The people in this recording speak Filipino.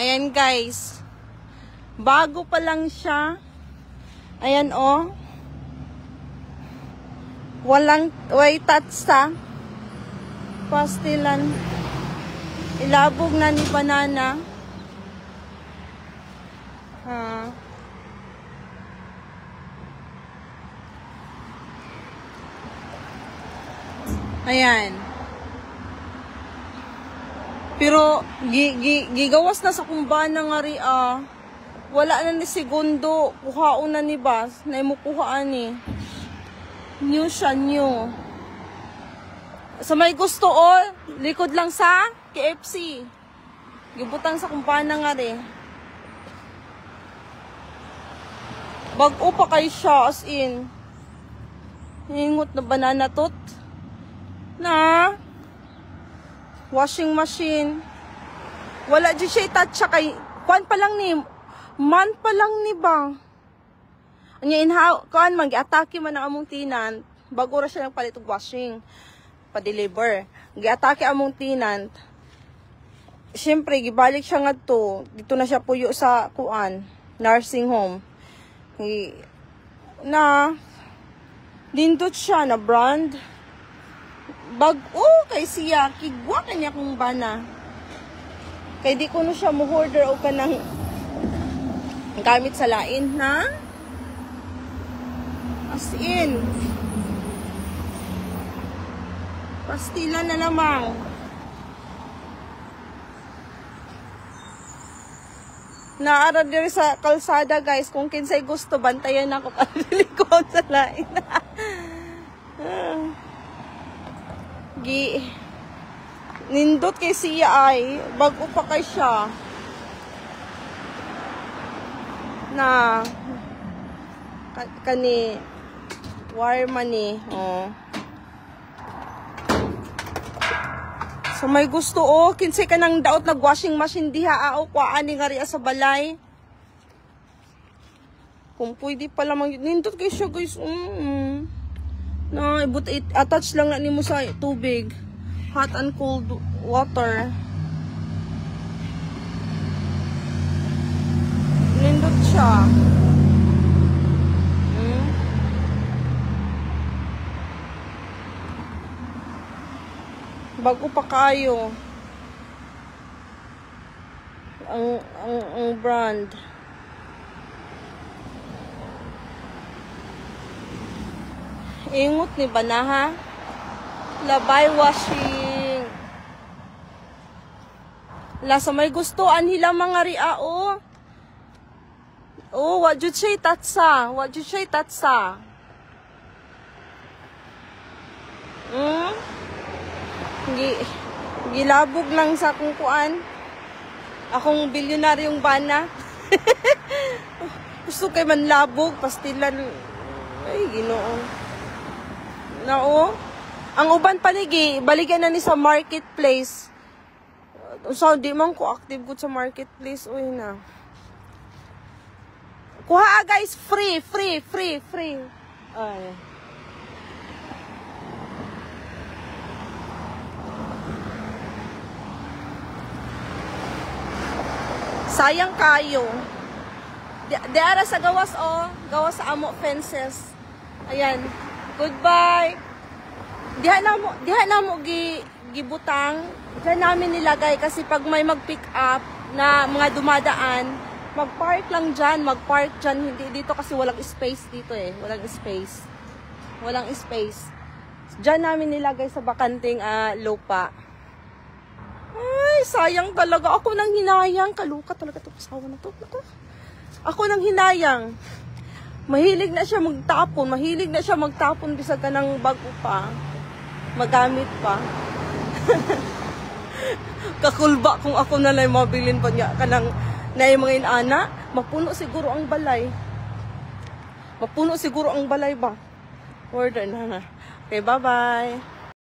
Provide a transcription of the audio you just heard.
Ayan guys. Bago pa lang siya. Ayan oh. Way tatsa. Pastilan. Ilabog na ni banana. Ayan. Pero gigawas na sa kumbana nga ri wala na ni segundo, kuhaon na ni bas, na imukuhaan ni. New siya, new. Sa may gusto likod lang sa KFC. Gibutang sa kumpana nga ri. Bag-o pa kay siya, as in. Hingot na banana tot. Na washing machine. Wala di siya touch kay kuan pa lang ni man pa lang ni ba. Anya inha kuan man gi-atake man ang among tenant bago ra siya nagpalit og washing pa-deliver. Gi-atake among tenant. Siyempre gibalik siya ngadto. Dito na siya puyo sa kuan, nursing home. Na lindot siya na brand. Bag-o kay siya, kigwa kanya kung bana. Kay di ko no siya mo-order o kanang gamit sa lain, ha? As in. Pastila na lamang. Naara diri sa kalsada, guys. Kung kinsay gusto, bantayan ako pabili ko sa lain. Nindot kay siya ay bago pa kay siya na kani wire money so may gusto kinsay ka nang daot nag washing machine diha kuan ni nga ri sa balay kung pwede pala nindot kay siya guys na attach lang na nimo sa tubig. Hot and cold water. Nindot siya. Bago pa kayo. Ang brand. Ingot ni banaha. Labay washing. Sa may gustuan hila mga ria wa jud siya tatsa. Wa jud siya tatsa. Gilabog lang sa kung kuan. Akong bilyonaryong bana. Gusto kay manlabog pastilan. Ay Ginoo. Ang uban panigi, balikan na ni sa marketplace. So, di man ko active good sa marketplace. Uy na. Kuha guys, free. Ay. Sayang kayo. Di ara sa gawas gawas sa amo fences. Ayan. Goodbye. Diha na mo gibutang. Diyan namin nilagay kasi pag may mag-pick up na mga dumadaan, mag-park lang dyan, mag-park dyan. Hindi dito kasi walang space dito Walang space. Diyan namin nilagay sa bakanting lupa. Ay, sayang talaga. Ako nang hinayang. Kaluka talaga ito. Pasawa na to. Ako nang hinayang. Mahilig na siya magtapon bisag ka ng bago pa. Magamit pa. Kakulba kung ako na lang mabilin pa niya kanang na yung mga inana, mapuno siguro ang balay. Ba? Order na. Okay, bye-bye.